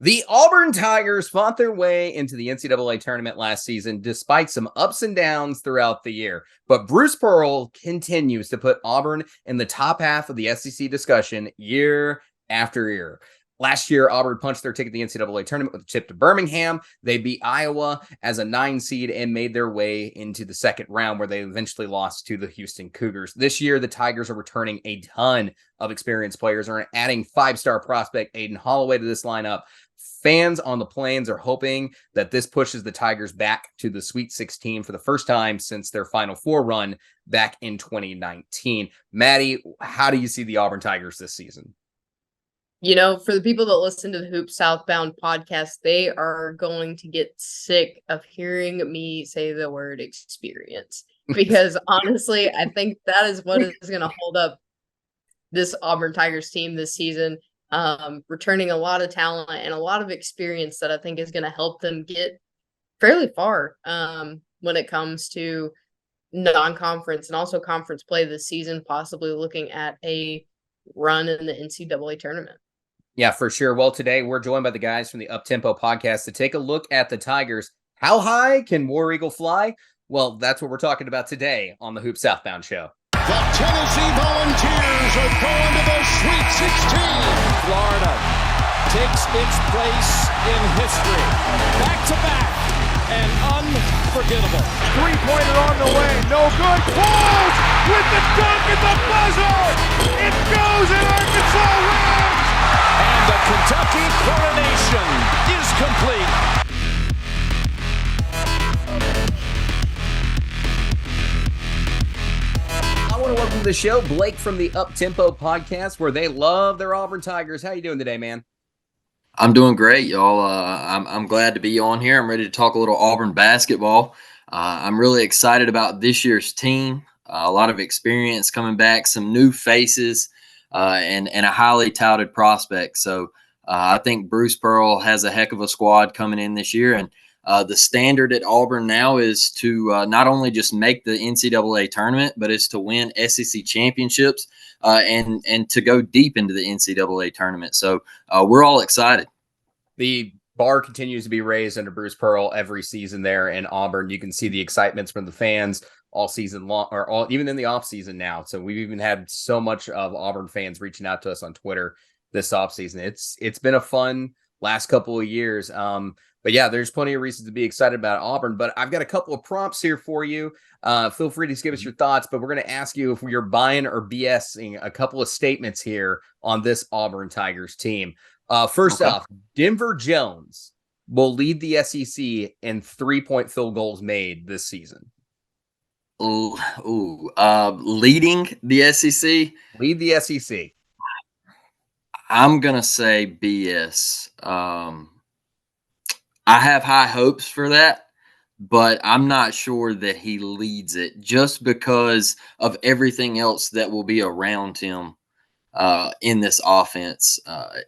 The Auburn Tigers fought their way into the NCAA tournament last season despite some ups and downs throughout the year. But Bruce Pearl continues to put Auburn in the top half of the SEC discussion year after year. Last year, Auburn punched their ticket to the NCAA tournament with a chip to Brimingham. They beat Iowa as a 9 seed and made their way into the second round, where they eventually lost to the Houston Cougars. This year, the Tigers are returning a ton of experienced players and are adding 5-star prospect Aden Holloway to this lineup. Fans on the Plains are hoping that this pushes the Tigers back to the Sweet 16 for the first time since their Final Four run back in 2019. Maddie, how do you see the Auburn Tigers this season? You know, for the people that listen to the Hoops Southbound podcast, they are going to get sick of hearing me say the word experience. Because honestly, I think that is what is going to hold up this Auburn Tigers team this season. Returning a lot of talent and a lot of experience that I think is going to help them get fairly far when it comes to non-conference and also conference play this season, possibly looking at a run in the NCAA tournament. Yeah, for sure. Well, today we're joined by the guys from the Uptempo podcast to take a look at the Tigers. How high can War Eagle fly? Well, that's what we're talking about today on the Hoops Southbound Show. The Tennessee Volunteers are going to the Sweet 16. Florida takes its place in history. Back to back and unforgettable. Three-pointer on the way. No good. Pulls with the dunk at the buzzer. It goes in. Arkansas wins. And the Kentucky coronation is complete. I want to welcome to the show Blake from the Uptempo podcast, where they love their Auburn Tigers. How you doing today, man? I'm doing great, y'all. I'm glad to be on here. I'm ready to talk a little Auburn basketball. I'm really excited about this year's team. A lot of experience coming back, some new faces, and a highly touted prospect. So I think Bruce Pearl has a heck of a squad coming in this year. And the standard at Auburn now is to not only just make the NCAA tournament, but it's to win SEC championships and to go deep into the NCAA tournament. So we're all excited. The bar continues to be raised under Bruce Pearl every season there in Auburn. You can see the excitements from the fans all season long, or even in the off season now. So we've even had so much of Auburn fans reaching out to us on Twitter this off season. It's been a fun last couple of years. But yeah, there's plenty of reasons to be excited about Auburn. But I've got a couple of prompts here for you. Feel free to give us your thoughts, but we're going to ask you if you're buying or BSing a couple of statements here on this Auburn Tigers team. First off, Denver Jones will lead the SEC in 3-point field goals made this season. Leading the SEC? Lead the SEC. I'm going to say BS. I have high hopes for that, but I'm not sure that he leads it just because of everything else that will be around him in this offense.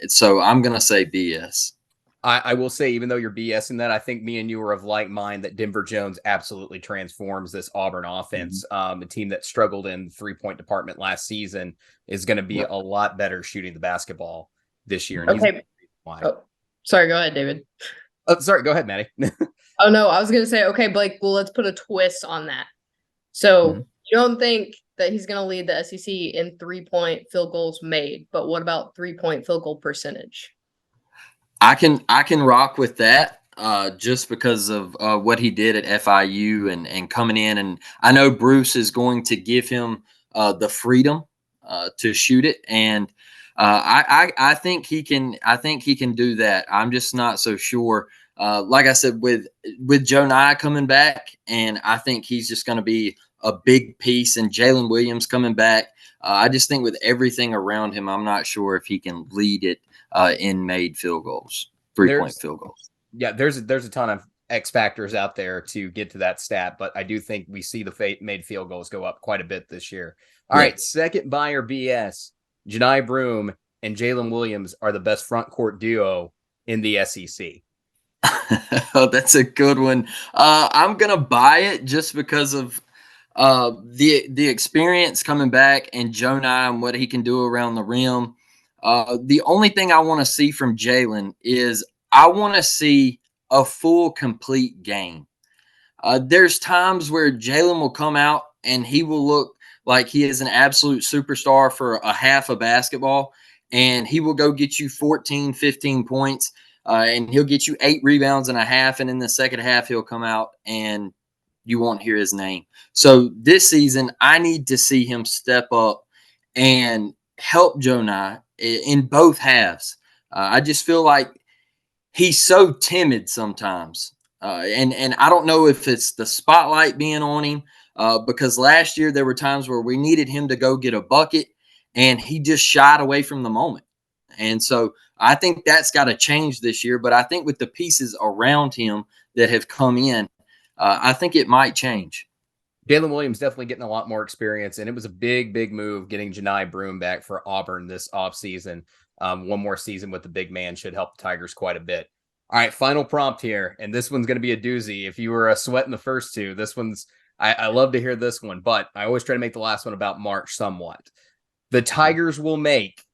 So I'm going to say BS. I will say, even though you're BSing that, I think me and you are of like mind that Denver Jones absolutely transforms this Auburn offense. A team that struggled in the 3-point department last season is going to be a lot better shooting the basketball this year. And okay. Sorry, go ahead, David. Oh, sorry, go ahead, Maddie. Oh, no, I was going to say, okay, Blake, well, let's put a twist on that. So you don't think that he's going to lead the SEC in 3-point field goals made, but what about 3-point field goal percentage? I can rock with that just because of what he did at FIU and coming in. And I know Bruce is going to give him the freedom to shoot it. And I think he can. I think he can do that. I'm just not so sure. Like I said, with Joe Nye coming back, and I think he's just going to be a big piece. And Jalen Williams coming back, I just think with everything around him, I'm not sure if he can lead it in made field goals, 3-point field goals. Yeah, there's a ton of X factors out there to get to that stat, but I do think we see the made field goals go up quite a bit this year. All right, second buyer BS. Janai Broome and Jalen Williams are the best front court duo in the SEC. Oh, that's a good one. I'm gonna buy it just because of the experience coming back and Joe Nye and what he can do around the rim. The only thing I want to see from Jalen is I want to see a full, complete game. There's times where Jalen will come out and he will look like he is an absolute superstar for a half of basketball, and he will go get you 14, 15 points, and he'll get you 8 rebounds and a half, and in the second half he'll come out and you won't hear his name. So this season, I need to see him step up and help Jonai in both halves. I just feel like he's so timid sometimes. And I don't know if it's the spotlight being on him, because last year there were times where we needed him to go get a bucket and he just shied away from the moment. And so I think that's got to change this year. But I think with the pieces around him that have come in, I think it might change. Jalen Williams definitely getting a lot more experience, and it was a big move getting Johni Broome back for Auburn this offseason. One more season with the big man should help the Tigers quite a bit. All right, final prompt here, and this one's going to be a doozy. If you were sweating the first two, this one's I love to hear this one, but I always try to make the last one about March somewhat. The Tigers will make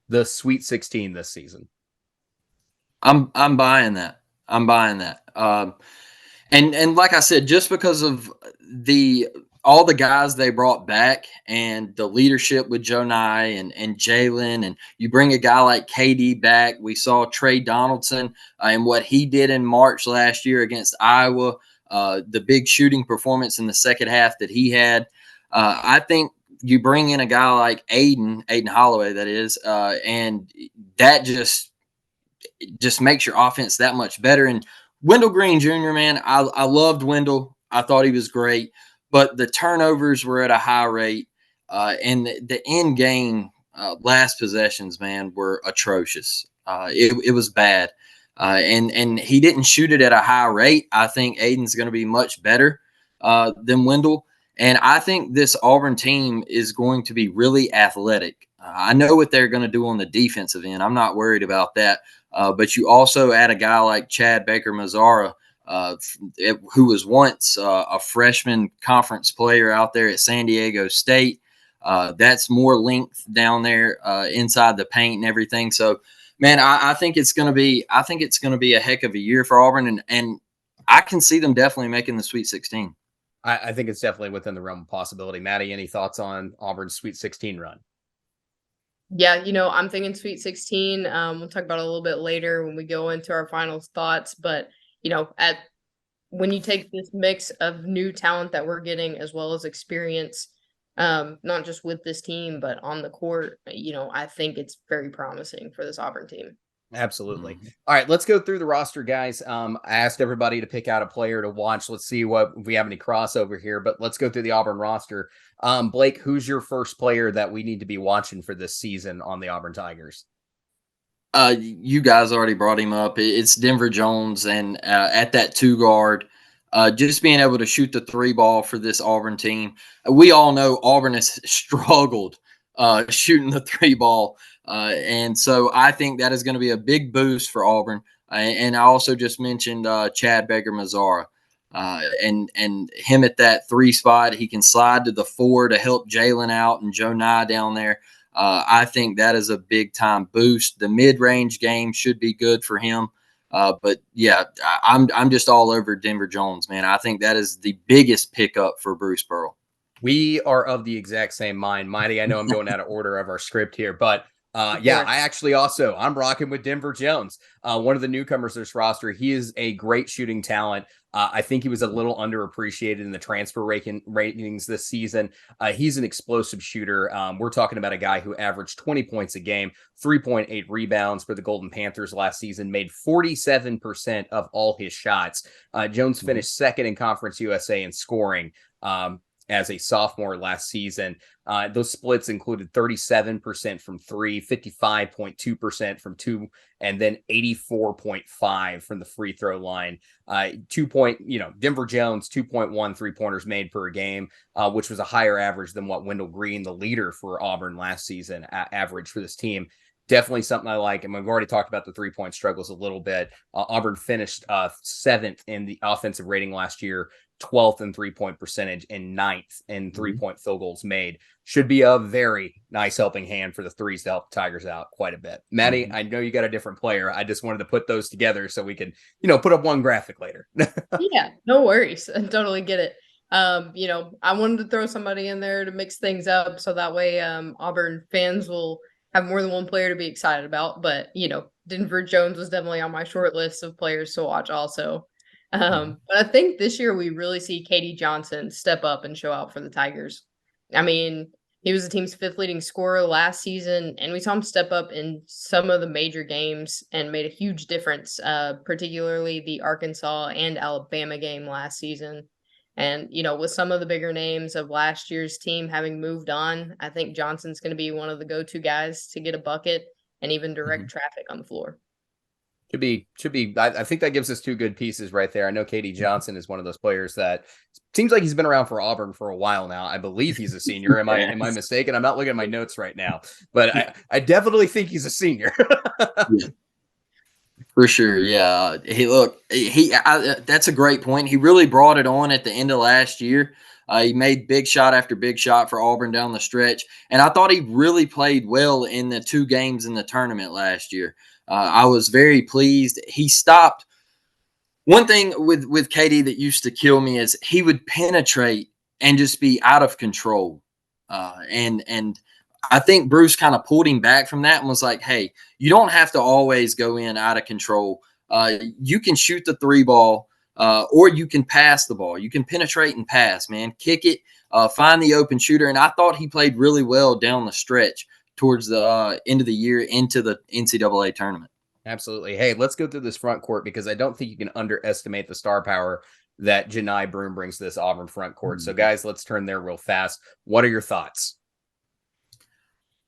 the Sweet 16 this season. I'm buying that. I'm buying that. And like I said, just because of all the guys they brought back and the leadership with Jonai and Jalen, and you bring a guy like KD back. We saw Trey Donaldson and what he did in March last year against Iowa, the big shooting performance in the second half that he had. I think you bring in a guy like Aden Holloway, that is, and that just makes your offense that much better. And Wendell Green Jr., man, I loved Wendell. I thought he was great, but the turnovers were at a high rate, and the end game last possessions, man, were atrocious. It was bad, and he didn't shoot it at a high rate. I think Aiden's going to be much better than Wendell, and I think this Auburn team is going to be really athletic. I know what they're going to do on the defensive end. I'm not worried about that. But you also add a guy like Chad Baker-Mazara, who was once a freshman conference player out there at San Diego State. That's more length down there inside the paint and everything. So, man, I think it's going to be a heck of a year for Auburn, and I can see them definitely making the Sweet 16. I think it's definitely within the realm of possibility. Maddie, any thoughts on Auburn's Sweet 16 run? Yeah, I'm thinking Sweet 16. We'll talk about it a little bit later when we go into our final thoughts. But, when you take this mix of new talent that we're getting as well as experience, not just with this team, but on the court, I think it's very promising for this Auburn team. Absolutely. All right, let's go through the roster, guys. I asked everybody to pick out a player to watch. Let's see if we have any crossover here, but let's go through the Auburn roster. Blake, who's your first player that we need to be watching for this season on the Auburn Tigers? You guys already brought him up. It's Denver Jones, and at that 2 guard, just being able to shoot the 3 ball for this Auburn team. We all know Auburn has struggled shooting the 3 ball. And so I think that is going to be a big boost for Auburn. And I also just mentioned Chad Baker-Mazara. And him at that 3 spot, he can slide to the 4 to help Jalen out and Jonai down there. I think that is a big-time boost. The mid-range game should be good for him. But, yeah, I'm just all over Denver Jones, man. I think that is the biggest pickup for Bruce Pearl. We are of the exact same mind. Mighty, I know I'm going out of order of our script here, but I'm rocking with Denver Jones. One of the newcomers to this roster. He is a great shooting talent. I think he was a little underappreciated in the transfer ratings this season. He's an explosive shooter. We're talking about a guy who averaged 20 points a game, 3.8 rebounds for the Golden Panthers last season, made 47% of all his shots. Jones finished second in Conference USA in scoring. As a sophomore last season. Those splits included 37% from 3, 55.2% from 2, and then 84.5 from the free throw line. Denver Jones, 2.1 3-pointers made per game, which was a higher average than what Wendell Green, the leader for Auburn last season, averaged for this team. definitely something I like. And we've already talked about the 3-point struggles a little bit. Auburn finished 7th in the offensive rating last year, 12th in 3-point percentage, and 9th in 3-point field goals made. Should be a very nice helping hand for the threes to help the Tigers out quite a bit. Maddie, I know you got a different player. I just wanted to put those together so we could, put up one graphic later. Yeah, no worries. I totally get it. I wanted to throw somebody in there to mix things up so that way Auburn fans will have more than one player to be excited about. But, Denver Jones was definitely on my short list of players to watch also. But I think this year we really see KD Johnson step up and show out for the Tigers. I mean, he was the team's 5th leading scorer last season, and we saw him step up in some of the major games and made a huge difference, particularly the Arkansas and Alabama game last season. And, with some of the bigger names of last year's team having moved on, I think Johnson's going to be one of the go-to guys to get a bucket and even direct traffic on the floor. Should be. I think that gives us 2 good pieces right there. I know KD Johnson is one of those players that seems like he's been around for Auburn for a while now. I believe he's a senior. Am I mistaken? I'm not looking at my notes right now, but I definitely think he's a senior. Yeah. For sure, yeah. That's a great point. He really brought it on at the end of last year. He made big shot after big shot for Auburn down the stretch, and I thought he really played well in the 2 games in the tournament last year. I was very pleased. He stopped. One thing with KD that used to kill me is he would penetrate and just be out of control. And I think Bruce kind of pulled him back from that and was like, hey, you don't have to always go in out of control. You can shoot the 3 ball or you can pass the ball. You can penetrate and pass, man. Kick it, find the open shooter. And I thought he played really well down the stretch towards the end of the year into the NCAA tournament. Absolutely. Hey, let's go through this front court because I don't think you can underestimate the star power that Janai Broome brings to this Auburn front court. So, guys, let's turn there real fast. What are your thoughts?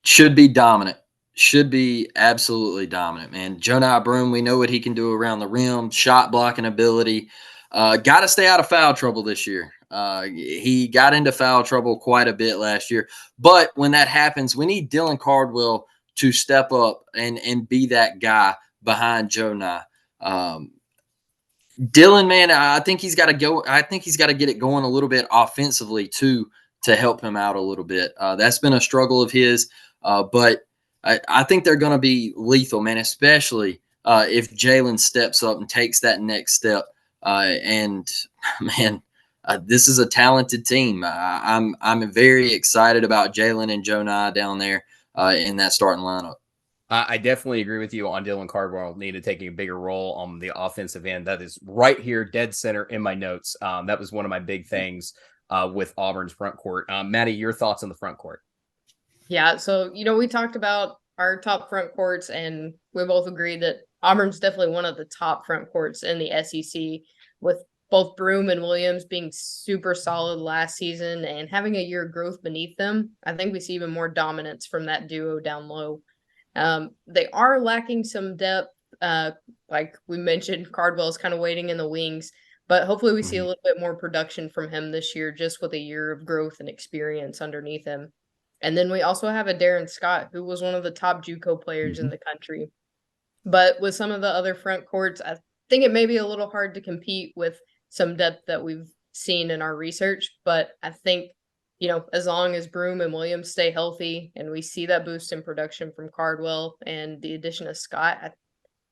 Should be dominant. Should be absolutely dominant, man. Janai Broome, we know what he can do around the rim, shot blocking ability. Got to stay out of foul trouble this year. He got into foul trouble quite a bit last year. But when that happens, we need Dylan Cardwell to step up and be that guy behind Janai. Dylan, man, I think he's got to go. I think he's got to get it going a little bit offensively too to help him out a little bit. That's been a struggle of his, but I think they're going to be lethal, man, especially if Jalen steps up and takes that next step. And man, this is a talented team. I'm very excited about Jalen and Janai down there in that starting lineup. I definitely agree with you on Dylan Cardwell needed taking a bigger role on the offensive end. That is right here, dead center in my notes. That was one of my big things with Auburn's front court. Maddie, your thoughts on the front court? Yeah, so, we talked about our top front courts, and we both agreed that Auburn's definitely one of the top front courts in the SEC, with both Broome and Williams being super solid last season and having a year of growth beneath them. I think we see even more dominance from that duo down low. They are lacking some depth. Like we mentioned, Cardwell is kind of waiting in the wings, but hopefully we see a little bit more production from him this year, just with a year of growth and experience underneath him. And then we also have a Darren Scott, who was one of the top JUCO players in the country. But with some of the other front courts, I think it may be a little hard to compete with some depth that we've seen in our research. But I think, as long as Broome and Williams stay healthy and we see that boost in production from Cardwell and the addition of Scott, I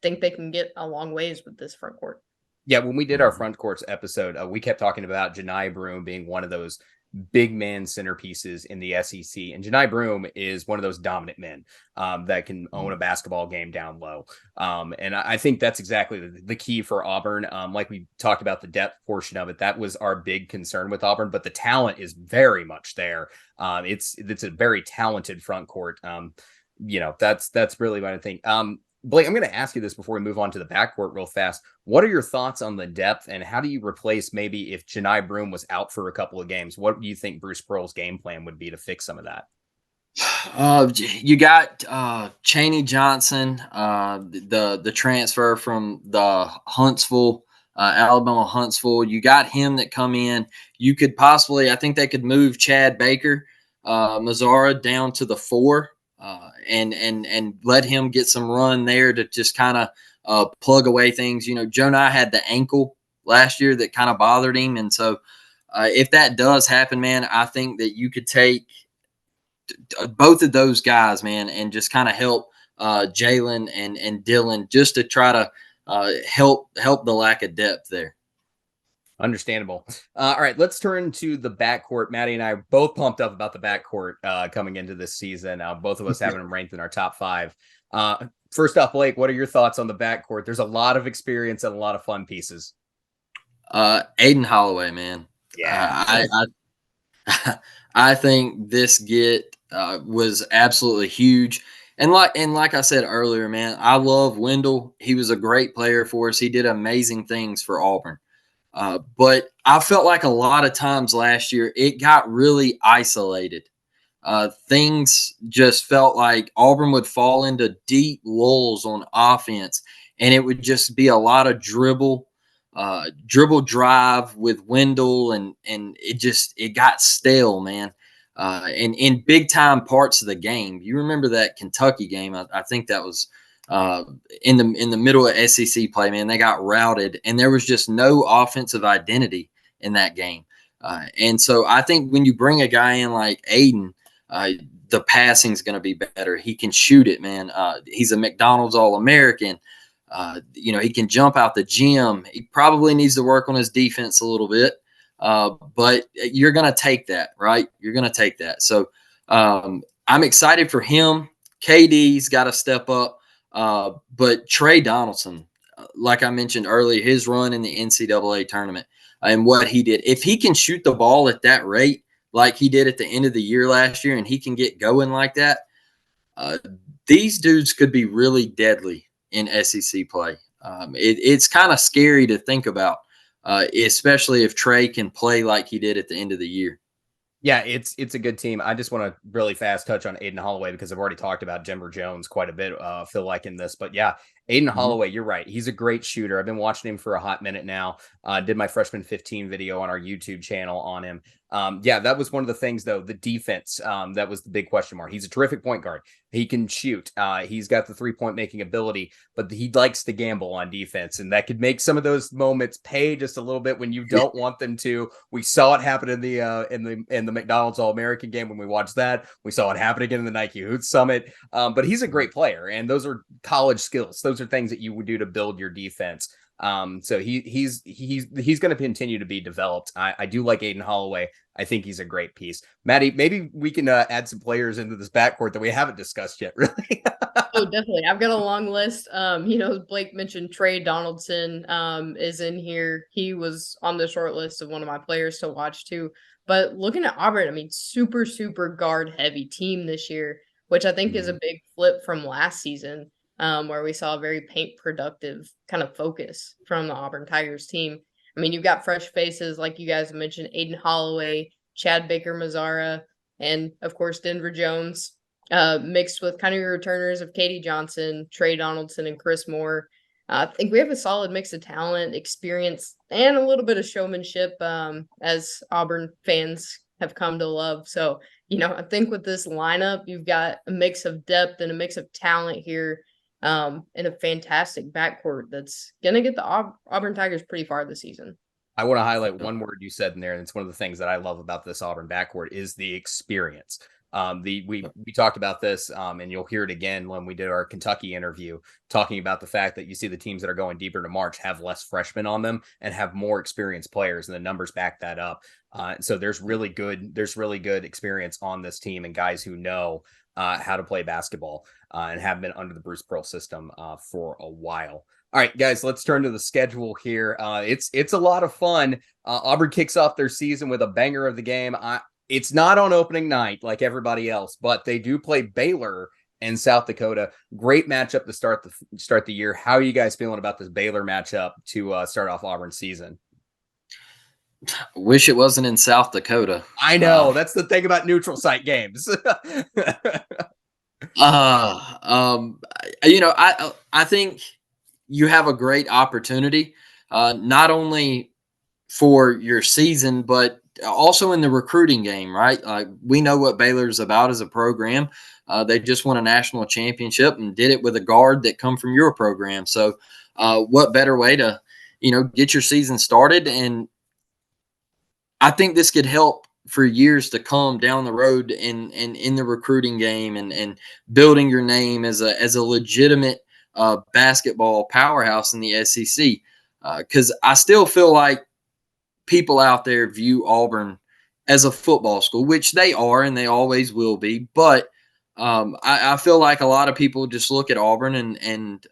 think they can get a long ways with this front court. Yeah, when we did our front courts episode, we kept talking about Janai Broome being one of those big man centerpieces in the SEC. And Janai Broome is one of those dominant men that can own a basketball game down low. And I think that's exactly the key for Auburn. Like we talked about the depth portion of it, that was our big concern with Auburn, but the talent is very much there. It's a very talented front court. That's really what I think. Blake, I'm going to ask you this before we move on to the backcourt real fast. What are your thoughts on the depth, and how do you replace maybe if Janai Broome was out for a couple of games? What do you think Bruce Pearl's game plan would be to fix some of that? You got Chaney Johnson, the transfer from the Huntsville, Alabama Huntsville. You got him that come in. You could possibly, I think they could move Chad Baker, Mazzara down to the 4. and let him get some run there to just kind of plug away things. Jonah had the ankle last year that kind of bothered him, and so if that does happen, man, I think that you could take both of those guys, man, and just kind of help Jalen and Dylan just to try to help the lack of depth there. Understandable. All right, let's turn to the backcourt. Maddie and I are both pumped up about the backcourt coming into this season. Both of us having them ranked in our top 5. First off, Blake, what are your thoughts on the backcourt? There's a lot of experience and a lot of fun pieces. Aden Holloway, man. Yeah. I think this get was absolutely huge. And like I said earlier, man, I love Wendell. He was a great player for us. He did amazing things for Auburn. But I felt like a lot of times last year it got really isolated. Things just felt like Auburn would fall into deep lulls on offense, and it would just be a lot of dribble drive with Wendell, and it got stale, man. And in big time parts of the game, you remember that Kentucky game? I think that was in the middle of SEC play, man. They got routed, and there was just no offensive identity in that game. And so I think when you bring a guy in like Aden, the passing is going to be better. He can shoot it, man. He's a McDonald's All-American. He can jump out the gym. He probably needs to work on his defense a little bit, but you're going to take that, right? You're going to take that. So I'm excited for him. KD's got to step up. But Trey Donaldson, like I mentioned earlier, his run in the NCAA tournament and what he did, if he can shoot the ball at that rate, like he did at the end of the year last year, and he can get going like that, these dudes could be really deadly in SEC play. It's kind of scary to think about, especially if Trey can play like he did at the end of the year. Yeah, it's a good team. I just want to really fast touch on Aden Holloway because I've already talked about Denver Jones quite a bit, feel like in this. But yeah, Aden Holloway, you're right. He's a great shooter. I've been watching him for a hot minute now. Did my freshman 15 video on our YouTube channel on him. Yeah, that was one of the things, though, the defense. That was the big question mark. He's a terrific point guard. He can shoot. He's got the 3-point making ability, but he likes to gamble on defense. And that could make some of those moments pay just a little bit when you don't want them to. We saw it happen in the McDonald's All-American game when we watched that. We saw it happen again in the Nike Hoops Summit. But he's a great player, and those are college skills. Those are things that you would do to build your defense. So he's going to continue to be developed. I do like Aden Holloway. I think he's a great piece. Maddie, maybe we can add some players into this backcourt that we haven't discussed yet, really. Oh, definitely. I've got a long list. Blake mentioned Trey Donaldson is in here. He was on the short list of one of my players to watch too. But looking at Auburn, I mean, super, super guard heavy team this year, which I think is a big flip from last season, where we saw a very paint productive kind of focus from the Auburn Tigers team. I mean, you've got fresh faces, like you guys mentioned, Aden Holloway, Chad Baker-Mazara, and, of course, Denver Jones, mixed with kind of your returners of Katie Johnson, Trey Donaldson, and Chris Moore. I think we have a solid mix of talent, experience, and a little bit of showmanship, as Auburn fans have come to love. So, I think with this lineup, you've got a mix of depth and a mix of talent here. And a fantastic backcourt that's going to get the Auburn Tigers pretty far this season. I want to highlight one word you said in there, and it's one of the things that I love about this Auburn backcourt is the experience. We talked about this, and you'll hear it again when we did our Kentucky interview, talking about the fact that you see the teams that are going deeper to March have less freshmen on them and have more experienced players, and the numbers back that up. So there's really good experience on this team and guys who know how to play basketball and have been under the Bruce Pearl system for a while. All right, guys, let's turn to the schedule here. It's a lot of fun. Auburn kicks off their season with a banger of the game. It's not on opening night like everybody else, but they do play Baylor in South Dakota. Great matchup to start the year. How are you guys feeling about this Baylor matchup to start off Auburn's season? Wish it wasn't in South Dakota. I know. That's the thing about neutral site games. I think you have a great opportunity, not only for your season, but also in the recruiting game, right? We know what Baylor's about as a program. They just won a national championship and did it with a guard that come from your program. So what better way to, get your season started? And I think this could help for years to come down the road in the recruiting game and building your name as a legitimate basketball powerhouse in the SEC. Because I still feel like people out there view Auburn as a football school, which they are and they always will be. But I feel like a lot of people just look at Auburn and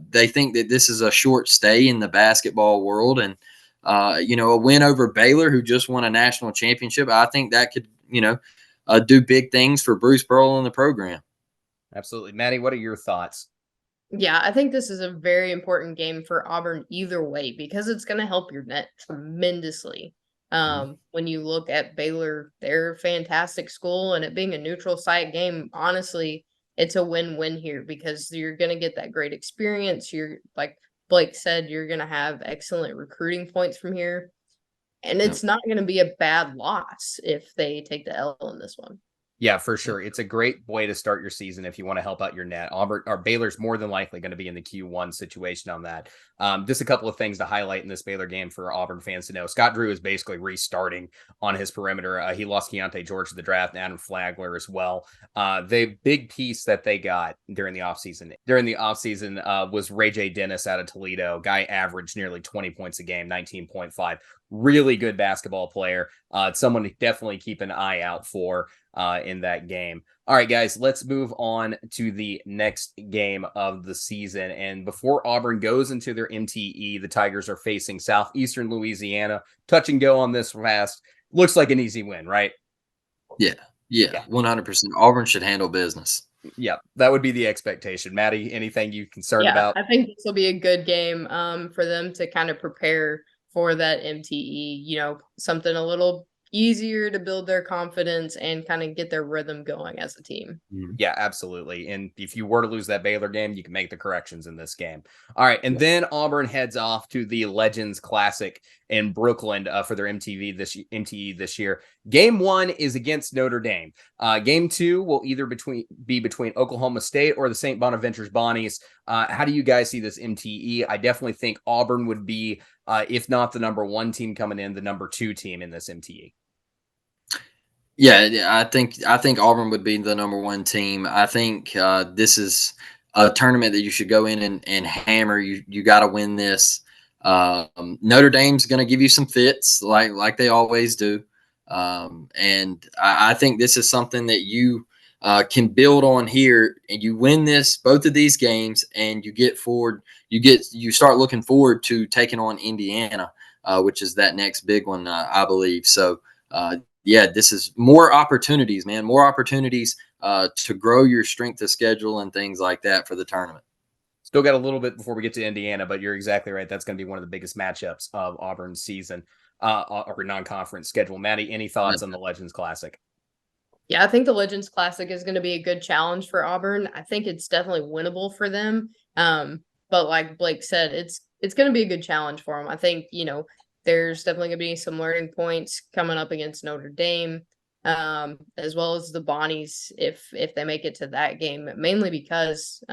they think that this is a short stay in the basketball world. And a win over Baylor, who just won a national championship, I think that could, do big things for Bruce Pearl and the program. Absolutely. Maddie, what are your thoughts? Yeah, I think this is a very important game for Auburn either way because it's going to help your net tremendously. When you look at Baylor, they're a fantastic school, and it being a neutral site game, honestly, it's a win-win here because you're going to get that great experience. You're, like Blake said, you're going to have excellent recruiting points from here, and it's not going to be a bad loss if they take the L in this one. Yeah, for sure. It's a great way to start your season if you want to help out your net. Auburn or Baylor's more than likely going to be in the Q1 situation on that. Just a couple of things to highlight in this Baylor game for Auburn fans to know. Scott Drew is basically restarting on his perimeter. He lost Keontae George to the draft and Adam Flagler as well. The big piece that they got during the offseason was Ray J. Dennis out of Toledo. Guy averaged nearly 20 points a game, 19.5. Really good basketball player. Someone to definitely keep an eye out for in that game. All right, guys, let's move on to the next game of the season. And before Auburn goes into their MTE, the Tigers are facing Southeastern Louisiana. Touch and go on this fast. Looks like an easy win, right? Yeah, 100%. Auburn should handle business. Yeah, that would be the expectation. Maddie, anything you concerned about? I think this will be a good game for them to kind of prepare for that MTE, something a little easier to build their confidence and kind of get their rhythm going as a team. Yeah, absolutely. And if you were to lose that Baylor game, you can make the corrections in this game. All right. And then Auburn heads off to the Legends Classic in Brooklyn for their MTE this year. Game 1 is against Notre Dame. Game 2 will either be between Oklahoma State or the St. Bonaventure's Bonnies. How do you guys see this MTE? I definitely think Auburn would be, if not the number 1 team coming in, the number 2 team in this MTE. Yeah, I think Auburn would be the number 1 team. I think this is a tournament that you should go in and hammer. You got to win this. Notre Dame's going to give you some fits like they always do. And I think this is something that you can build on here, and you win both of these games, and you start looking forward to taking on Indiana, which is that next big one, I believe. So, this is more opportunities, man, more opportunities to grow your strength of schedule and things like that for the tournament. Still got a little bit before we get to Indiana, but you're exactly right. That's going to be one of the biggest matchups of Auburn's season or non-conference schedule. Maddie, any thoughts on the Legends Classic? Yeah, I think the Legends Classic is going to be a good challenge for Auburn. I think it's definitely winnable for them. But like Blake said, it's going to be a good challenge for them. I think, there's definitely going to be some learning points coming up against Notre Dame, as well as the Bonnies if they make it to that game, mainly because,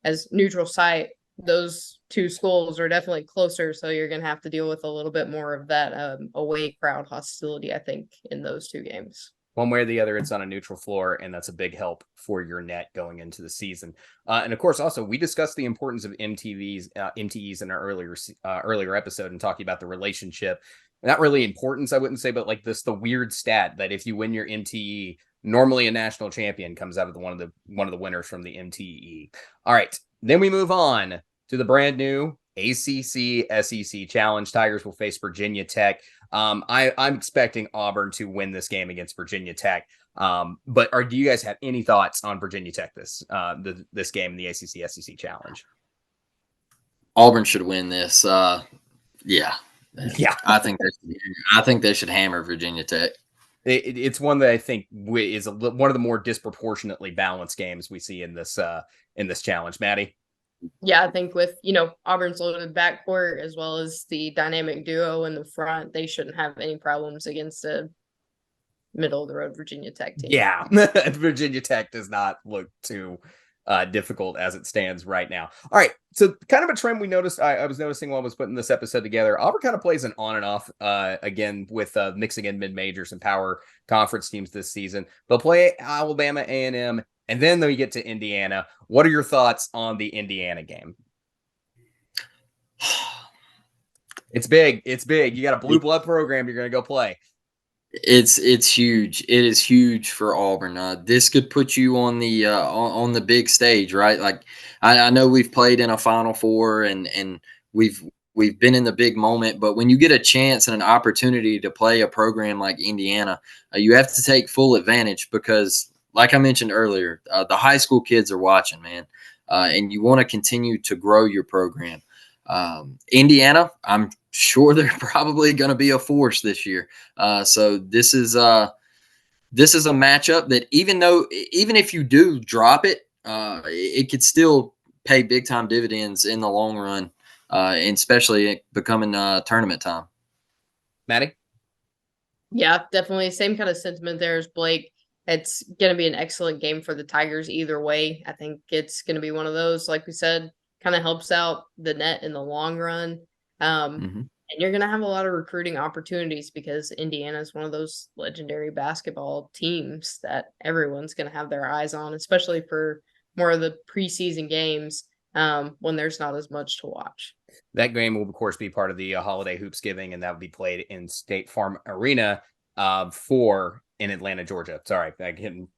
as neutral site, those 2 schools are definitely closer. So you're going to have to deal with a little bit more of that away crowd hostility, I think, in those 2 games. One way or the other, it's on a neutral floor, and that's a big help for your net going into the season. And of course, also, we discussed the importance of MTEs in our earlier episode and talking about the relationship. Not really importance, I wouldn't say, but like the weird stat that if you win your MTE, normally a national champion comes out of one of the winners from the MTE. All right, then we move on to the brand new ACC SEC Challenge. Tigers will face Virginia Tech. I'm expecting Auburn to win this game against Virginia Tech. But do you guys have any thoughts on Virginia Tech this game in the ACC SEC Challenge? Auburn should win this. Yeah. I think they should hammer Virginia Tech. It's one that I think is one of the more disproportionately balanced games we see in this challenge. Maddie? Yeah, I think with, Auburn's loaded backcourt as well as the dynamic duo in the front, they shouldn't have any problems against a middle of the road Virginia Tech team. Yeah, Virginia Tech does not look too difficult as it stands right now. All right, so kind of a trend we noticed. I was noticing while I was putting this episode together. Auburn kind of plays an on and off again with mixing in mid majors and power conference teams this season. They'll play Alabama, A&M, and then they get to Indiana. What are your thoughts on the Indiana game? It's big. It's big. You got a blue blood program you're going to go play. It's huge. It is huge for Auburn. This could put you on the big stage, right? Like I know we've played in a Final Four and we've been in the big moment, but when you get a chance and an opportunity to play a program like Indiana, you have to take full advantage because, like I mentioned earlier, the high school kids are watching, man, and you want to continue to grow your program. Indiana, I'm sure they're probably going to be a force this year. So this is a matchup that even if you do drop it, it could still pay big time dividends in the long run, and especially becoming tournament time. Maddie? Yeah, definitely same kind of sentiment there as Blake. It's going to be an excellent game for the Tigers either way. I think it's going to be one of those, like we said, kind of helps out the net in the long run. And you're going to have a lot of recruiting opportunities because Indiana is one of those legendary basketball teams that everyone's going to have their eyes on, especially for more of the preseason games when there's not as much to watch. That game will, of course, be part of the holiday Hoopsgiving, and that will be played in State Farm Arena in Atlanta, Georgia. Sorry, I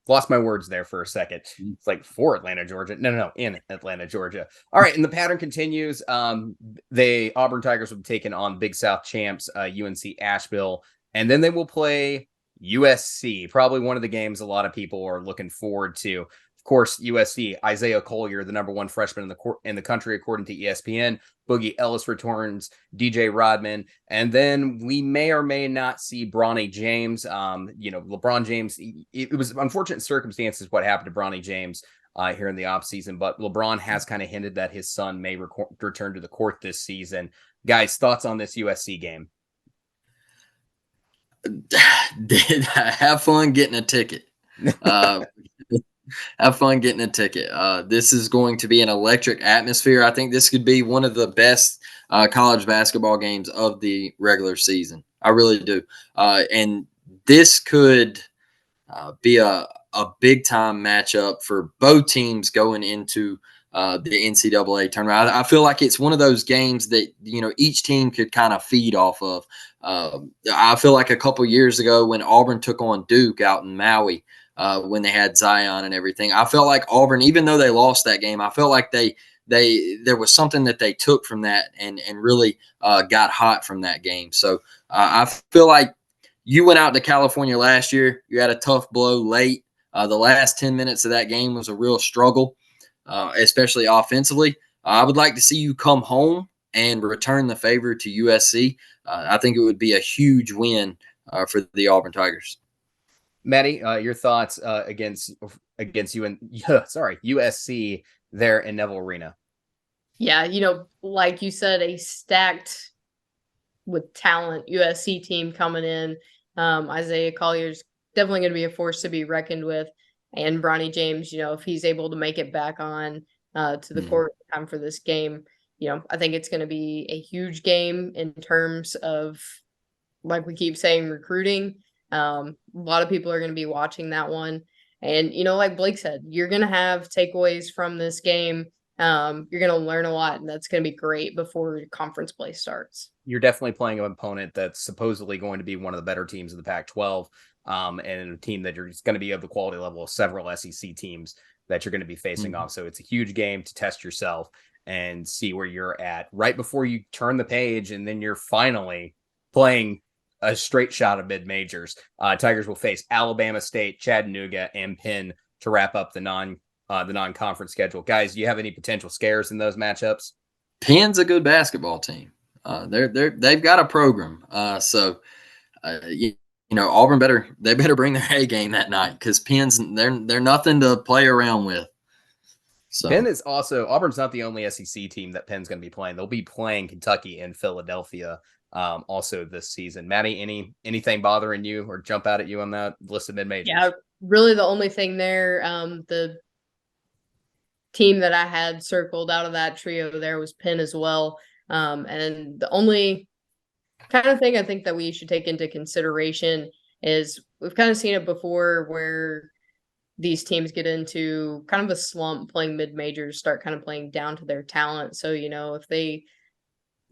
lost my words there for a second. It's like for Atlanta, Georgia. No, in Atlanta, Georgia. All right, and the pattern continues. The Auburn Tigers will be taking on Big South champs, UNC Asheville, and then they will play USC. Probably one of the games a lot of people are looking forward to. Of course, USC, Isaiah Collier, the number one freshman in the country, according to ESPN. Boogie Ellis returns, DJ Rodman, and then we may or may not see Bronny James. LeBron James, it was unfortunate circumstances what happened to Bronny James here in the offseason, but LeBron has kind of hinted that his son may return to the court this season. Guys, thoughts on this USC game? Have fun getting a ticket. Have fun getting a ticket. This is going to be an electric atmosphere. I think this could be one of the best college basketball games of the regular season. I really do. And this could be a big time matchup for both teams going into the NCAA tournament. I feel like it's one of those games that, each team could kind of feed off of. I feel like a couple years ago when Auburn took on Duke out in Maui, when they had Zion and everything, I felt like Auburn, even though they lost that game, I felt like there was something that they took from that and really got hot from that game. So I feel like you went out to California last year. You had a tough blow late. The last 10 minutes of that game was a real struggle, especially offensively. I would like to see you come home and return the favor to USC. I think it would be a huge win for the Auburn Tigers. Maddie, your thoughts against USC there in Neville Arena? Yeah, like you said, a stacked with talent USC team coming in. Isaiah Collier's definitely going to be a force to be reckoned with, and Bronny James, if he's able to make it back on to the court time for this game, I think it's going to be a huge game in terms of, like we keep saying, recruiting. A lot of people are going to be watching that one. And, like Blake said, you're going to have takeaways from this game. You're going to learn a lot, and that's going to be great before conference play starts. You're definitely playing an opponent that's supposedly going to be one of the better teams of the Pac-12, and a team that you're going to be of the quality level of several SEC teams that you're going to be facing off. So it's a huge game to test yourself and see where you're at right before you turn the page, and then you're finally playing a straight shot of mid-majors. Tigers will face Alabama State, Chattanooga, and Penn to wrap up the non-conference schedule. Guys, do you have any potential scares in those matchups? Penn's a good basketball team. They've got a program. So Auburn better bring their A game that night because Penn's they're nothing to play around with. So Penn is also Auburn's not the only SEC team that Penn's going to be playing. They'll be playing Kentucky and Philadelphia also this season. Maddie, anything bothering you or jump out at you on that list of mid-majors? Yeah, really the only thing there, the team that I had circled out of that trio there was Penn as well. And the only kind of thing I think that we should take into consideration is we've kind of seen it before where these teams get into kind of a slump playing mid-majors, start kind of playing down to their talent. So, if they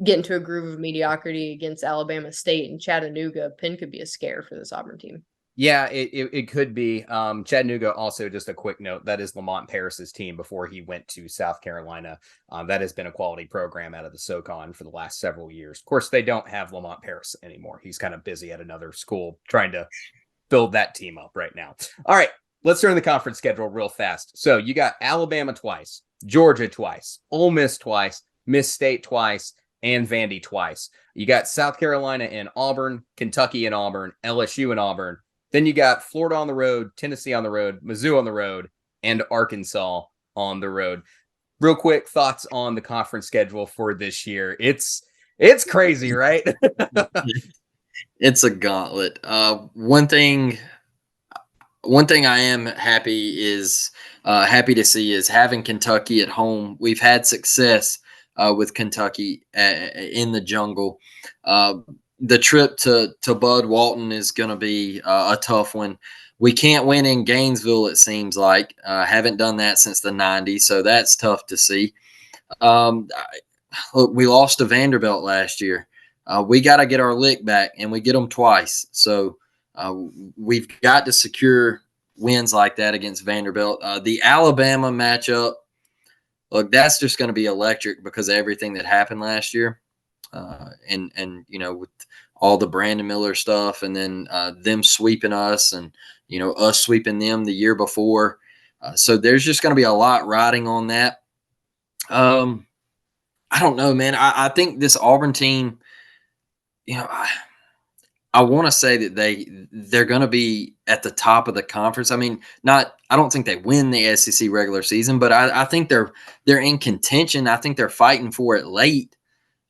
get into a groove of mediocrity against Alabama State and Chattanooga, Penn could be a scare for this Auburn team. Yeah, it could be. Chattanooga, also just a quick note, that is Lamont Paris's team before he went to South Carolina. That has been a quality program out of the SoCon for the last several years. Of course, they don't have Lamont Paris anymore. He's kind of busy at another school trying to build that team up right now. All right, let's turn the conference schedule real fast. So you got Alabama twice, Georgia twice, Ole Miss twice, Miss State twice, and Vandy twice. You got South Carolina and Auburn, Kentucky and Auburn, LSU and Auburn. Then you got Florida on the road, Tennessee on the road, Mizzou on the road, and Arkansas on the road. Real quick thoughts on the conference schedule for this year. It's crazy, right? it's a gauntlet. One thing I am happy to see is having Kentucky at home. We've had success with Kentucky in the jungle. The trip to Bud Walton is going to be a tough one. We can't win in Gainesville, it seems like. Haven't done that since the 90s, so that's tough to see. Look, we lost to Vanderbilt last year. We got to get our lick back, and we get them twice. So we've got to secure wins like that against Vanderbilt. The Alabama matchup, look, that's just going to be electric because of everything that happened last year. And with all the Brandon Miller stuff, and then them sweeping us, and us sweeping them the year before. So there's just going to be a lot riding on that. I don't know, man. I think this Auburn team, I want to say that they're going to be at the top of the conference. I mean, I don't think they win the SEC regular season, but I think they're in contention. I think they're fighting for it late.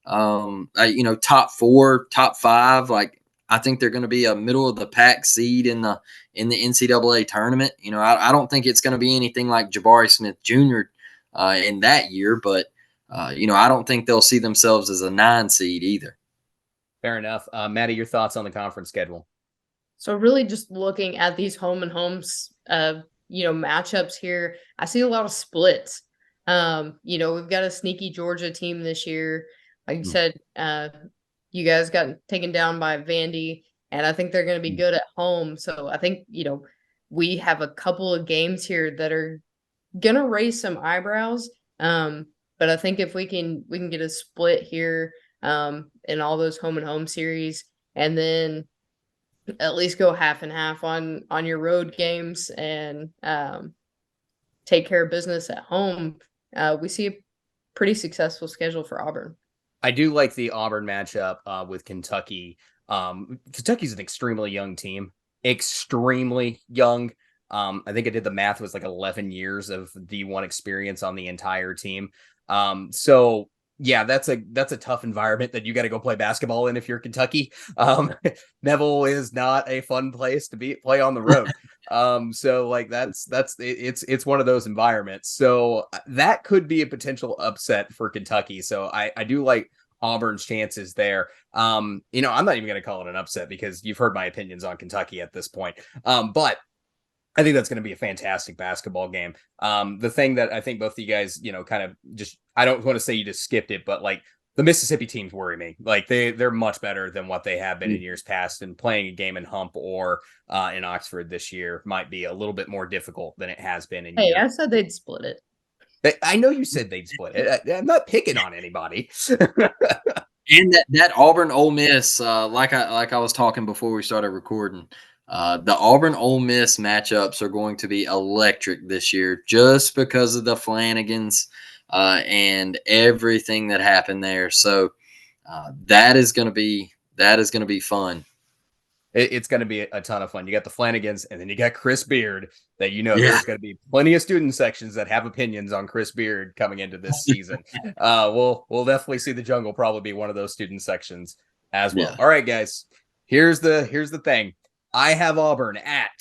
Top 4, top 5. Like, I think they're going to be a middle of the pack seed in the NCAA tournament. I don't think it's going to be anything like Jabari Smith Jr. In that year, but I don't think they'll see themselves as a 9 seed either. Fair enough. Maddie, your thoughts on the conference schedule? So really just looking at these home and homes, matchups here, I see a lot of splits. We've got a sneaky Georgia team this year. Like you said, you guys got taken down by Vandy, and I think they're going to be good at home. So I think, we have a couple of games here that are going to raise some eyebrows. But I think if we can get a split here in all those home and home series, and then at least go half and half on your road games and take care of business at home, we see a pretty successful schedule for Auburn. I do like the Auburn matchup with Kentucky. Kentucky's an extremely young team. Extremely young. I think I did the math. It was like 11 years of D1 experience on the entire team. So yeah, that's a tough environment that you got to go play basketball in if you're Kentucky. Neville is not a fun place to play on the road. So like it's one of those environments. So that could be a potential upset for Kentucky. So I do like Auburn's chances there. I'm not even going to call it an upset because you've heard my opinions on Kentucky at this point. But I think that's going to be a fantastic basketball game. The thing that I think both of you guys, kind of just, I don't want to say you just skipped it, but like the Mississippi teams worry me. Like they're much better than what they have been in years past, and playing a game in Hump or in Oxford this year might be a little bit more difficult than it has been in years. I said they'd split it. I know you said they'd split it. I'm not picking on anybody. And that Auburn Ole Miss, like I was talking before we started recording, the Auburn Ole Miss matchups are going to be electric this year just because of the Flanagans and everything that happened there. So that is going to be fun. It's going to be a ton of fun. You got the Flanagans, and then you got Chris Beard. That Yeah. there's going to be plenty of student sections that have opinions on Chris Beard coming into this season. We'll definitely see the Jungle probably be one of those student sections as well. Yeah. All right, guys. Here's the thing. I have Auburn at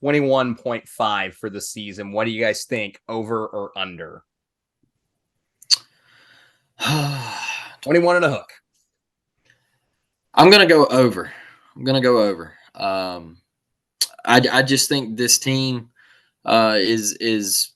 21.5 for the season. What do you guys think? Over or under? 21 and a hook. I'm going to go over. I just think this team is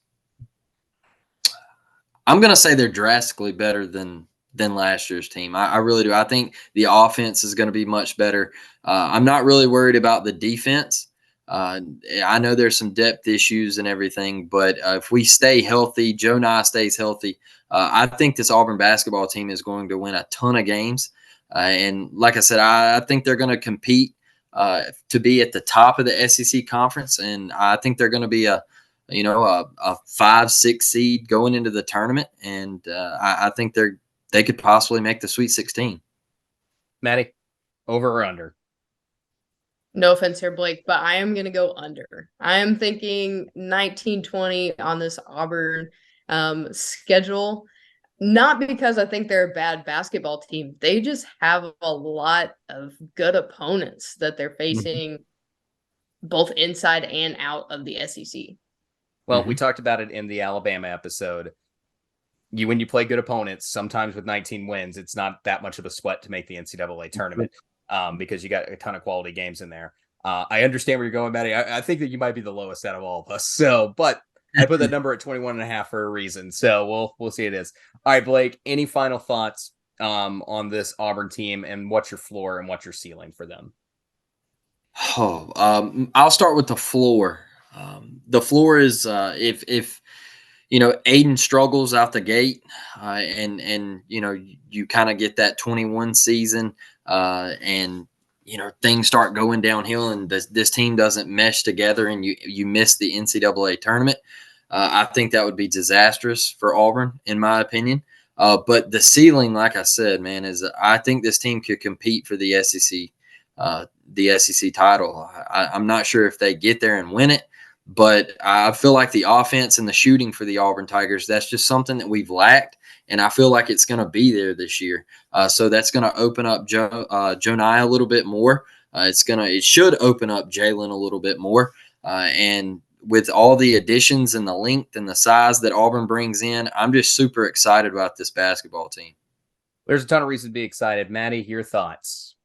I'm going to say they're drastically better than last year's team. I really do. I think the offense is going to be much better. I'm not really worried about the defense. I know there's some depth issues and everything, but if we stay healthy, Joe Nye stays healthy, I think this Auburn basketball team is going to win a ton of games. And like I said, I think they're going to compete to be at the top of the SEC conference, and I think they're going to be a 5-6 seed going into the tournament, and I think they could possibly make the Sweet 16. Maddie, over or under? No offense here, Blake, but I am going to go under. I am thinking 19-20 on this Auburn schedule. Not because I think they're a bad basketball team. They just have a lot of good opponents that they're facing both inside and out of the SEC. Well, we talked about it in the Alabama episode. When you play good opponents, sometimes with 19 wins, it's not that much of a sweat to make the NCAA tournament because you got a ton of quality games in there. I understand where you're going, Maddie. I think that you might be the lowest out of all of us. But I put that number at 21.5 for a reason. So we'll see it is. All right, Blake, any final thoughts on this Auburn team, and what's your floor and what's your ceiling for them? I'll start with the floor. The floor is if Aden struggles out the gate, and you kind of get that 21 season, and things start going downhill, and this team doesn't mesh together, and you miss the NCAA tournament. I think that would be disastrous for Auburn, in my opinion. But the ceiling, like I said, man, is I think this team could compete for the SEC title. I'm not sure if they get there and win it, but I feel like the offense and the shooting for the Auburn Tigers, that's just something that we've lacked, and I feel like it's going to be there this year. So that's going to open up Joe Nye a little bit more. It should open up Jalen a little bit more, and with all the additions and the length and the size that Auburn brings in, I'm just super excited about this basketball team. There's a ton of reason to be excited. Maddie, your thoughts?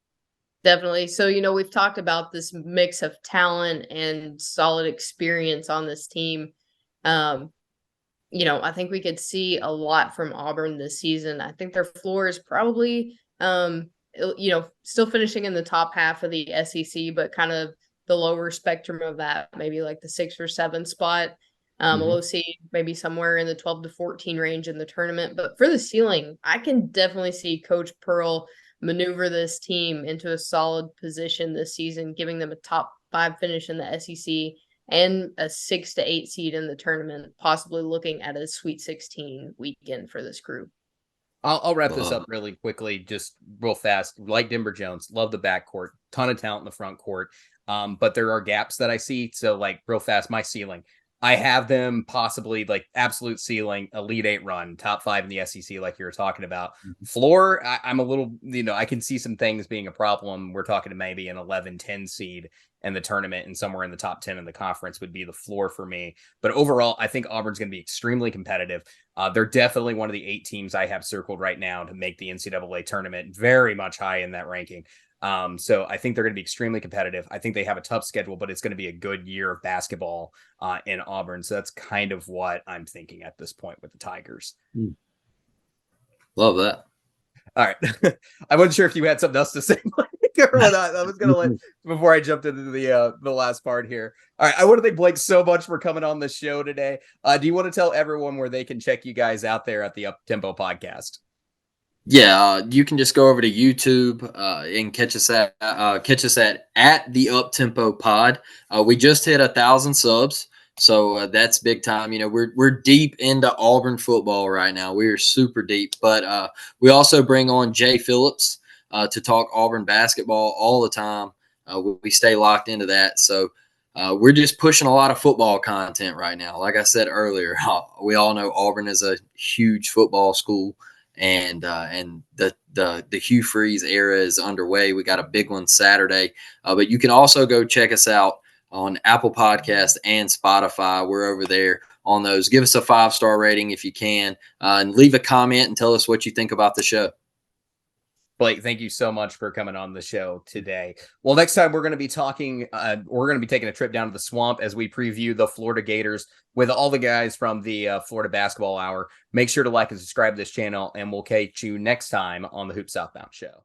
Definitely. So, we've talked about this mix of talent and solid experience on this team. I think we could see a lot from Auburn this season. I think their floor is probably, still finishing in the top half of the SEC, but kind of the lower spectrum of that, maybe like the 6 or 7 spot. A low seed, maybe somewhere in the 12 to 14 range in the tournament. But for the ceiling, I can definitely see Coach Pearl maneuver this team into a solid position this season, giving them a top 5 finish in the SEC and a 6 to 8 seed in the tournament, possibly looking at a Sweet 16 weekend for this group. I'll wrap this up really quickly, just real fast. Like Denver Jones, love the backcourt, ton of talent in the front court. But there are gaps that I see. So like real fast, my ceiling, I have them possibly like absolute ceiling, Elite 8 run, top 5 in the SEC, like you were talking about. Floor, I'm a little, I can see some things being a problem. We're talking to maybe an 11-10 seed in the tournament, and somewhere in the top 10 in the conference would be the floor for me. But overall, I think Auburn's going to be extremely competitive. They're definitely one of the 8 teams I have circled right now to make the NCAA tournament, very much high in that ranking. So I think they're going to be extremely competitive. I think they have a tough schedule, but it's going to be a good year of basketball in Auburn. So that's kind of what I'm thinking at this point with the Tigers. Love that. All right. I wasn't sure if you had something else to say, or not. I was going to let, before I jumped into the last part here. All right. I want to thank Blake so much for coming on the show today. Do you want to tell everyone where they can check you guys out there at the Up Tempo podcast? Yeah, you can just go over to YouTube and catch us at the Up Tempo Pod. We just hit 1,000 subs, so that's big time. We're deep into Auburn football right now. We are super deep, but we also bring on Jay Phillips to talk Auburn basketball all the time. we stay locked into that. So we're just pushing a lot of football content right now. Like I said earlier, we all know Auburn is a huge football school, and the Hugh Freeze era is underway. We got a big one Saturday, but you can also go check us out on Apple Podcast and Spotify. We're over there on those. Give us a 5-star rating if you can, and leave a comment and tell us what you think about the show. Blake, thank you so much for coming on the show today. Well, next time we're going to be taking a trip down to the swamp as we preview the Florida Gators with all the guys from the Florida Basketball Hour. Make sure to like and subscribe to this channel, and we'll catch you next time on the Hoops Southbound Show.